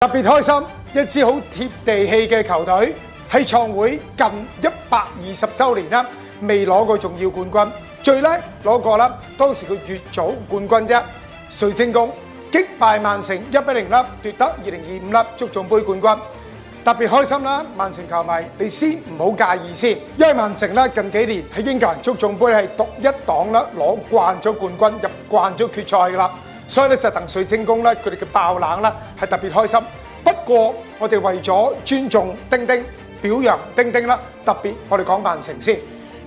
特別開心，一支好貼地氣嘅球隊喺創會近120週年啦，未攞過重要冠軍，最叻攞過啦，當時嘅乙組冠軍啫。水晶宮擊敗曼城1-0啦，奪得2025啦足總杯冠軍。特別開心啦，曼城球迷，你先唔好介意先，因為曼城咧近幾年喺英格蘭足總杯係獨一檔啦，攞慣咗冠軍，入慣咗決賽噶啦。所以咧就鄧水晶宮咧，佢哋嘅爆冷咧係特別開心。不過我哋為咗尊重丁丁、表揚丁丁啦，特別我哋講曼城先。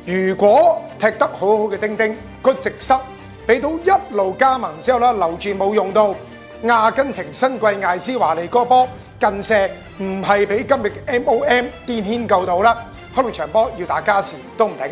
如果踢得好好嘅丁丁，個直塞俾到一路加盟之後啦，留住冇用到。阿根廷新貴艾斯華尼嗰波近射唔係俾今日嘅 MOM 甸軒救到啦，可能場波要打加時都唔定。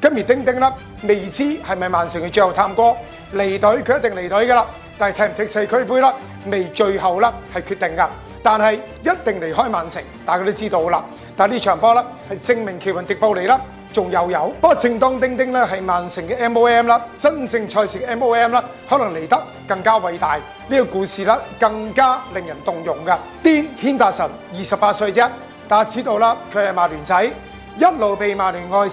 咁而丁丁啦，未知係咪曼城嘅最後探戈離隊，佢一定離隊噶啦。但係踢唔踢世俱杯啦，未最後啦係決定㗎。但係一定離開曼城，大家都知道啦。但係呢場波啦係證明奇雲迪布尼啦，仲有。不過正當丁丁咧係曼城嘅 MOM 啦，真正賽事嘅 MOM 啦，可能嚟得更加偉大。呢個故事啦更加令人動容㗎。甸軒達臣28歲啫，大家知道啦，佢係曼聯仔，一路被曼聯愛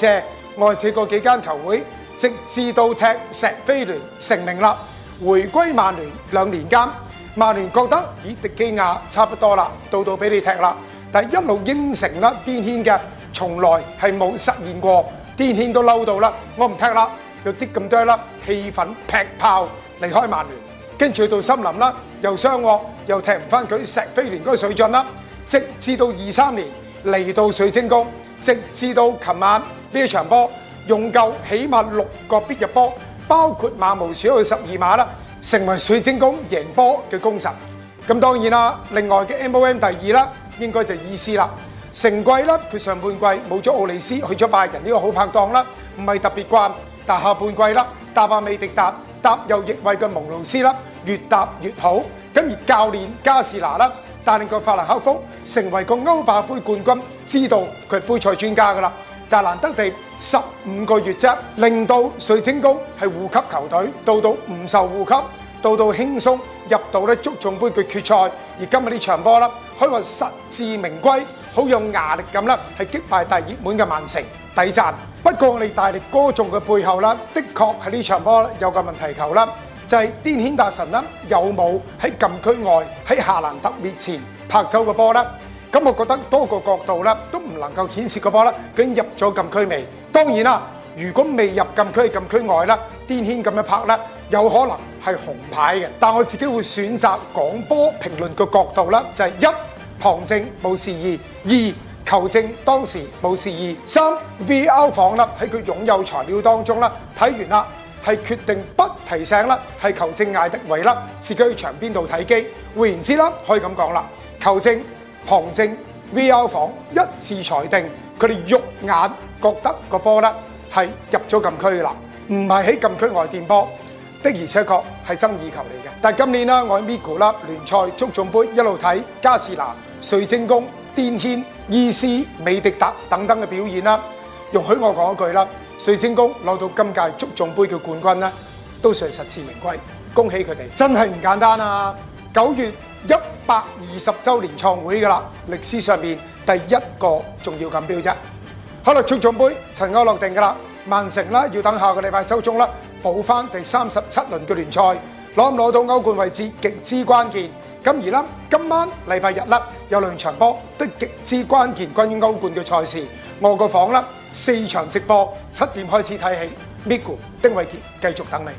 借過幾間球會，直至到踢錫菲聯成名啦。回歸曼聯2年間，曼聯覺得咦迪基亞差不多啦，到俾你踢啦，但係一路應承啦甸軒嘅，從來係冇實現過。甸軒都嬲到啦，我唔踢啦，有啲咁多啦，氣憤劈炮離開曼聯，跟住到森林啦，又傷喎，又踢唔翻佢錫菲聯嗰個水準啦，直至到23年嚟到水晶宮，直至到琴晚呢一場波用夠起碼6個必入波。包括馬無小嘅12碼啦，成為水晶宮贏波嘅功臣。咁當然啦，另外嘅 MOM 第2啦，應該就伊斯啦。成季啦，佢上半季冇咗奧利斯，去咗拜仁呢個好拍檔啦，唔係特別慣。但下半季啦，搭阿美迪達搭右翼位嘅蒙魯斯啦，越搭越好。咁而教練加士拿啦，帶領個法蘭克福成為個歐霸杯冠軍，知道佢係杯賽專家㗎啦。但係難得地15個月啫，令到水晶宮係護級球隊，到唔受護級，到輕鬆入到咧足總杯嘅決賽。而今日呢場波啦，可以話實至名歸，好有壓力咁啦，係擊敗大熱門嘅曼城，抵讚。不過我哋大力歌頌嘅背後啦，的確係呢場波有個問題球啦，就係甸軒達臣啦，有冇喺禁區外喺夏蘭特面前拍走個波咧？咁我覺得多個角度啦，都唔能夠顯示個波啦，究竟入咗禁區未？當然啦，如果未入禁區外啦，甸軒咁樣拍啦，有可能係紅牌嘅。但我自己會選擇講波評論嘅角度啦，就係1旁證冇事宜，2球證當時冇事宜，3 VR 房啦喺佢擁有材料當中啦，睇完啦係決定不提醒啦，係球證艾迪維啦，自己去場邊度睇機。換言之啦，可以咁講啦，球證、旁證、VR 房一致裁定，佢哋肉眼覺得個波咧係入咗禁區啦，唔係喺禁區外墊波的，而且確係爭議球嚟嘅。但係今年啦，我喺 Migu 啦聯賽足總杯一路睇加士拿、水晶宮、甸軒、伊斯、美迪達等等嘅表現啦，容許我講一句啦，水晶宮攞到今屆足總杯嘅冠軍咧，都算係實至名歸，恭喜佢哋，真係唔簡單啊！9月120週年創會㗎啦，歷史上面第一個重要錦標啫。好啦，足總杯塵埃落定㗎啦，曼城啦要等下個禮拜週中啦補翻第37輪嘅聯賽，攞唔攞到歐冠位置極之關鍵。咁而啦，今晚禮拜日啦有2場波都極之關鍵，關於歐冠嘅賽事。我個房啦4場直播，7點開始睇戲。Migu 丁偉傑繼續等你。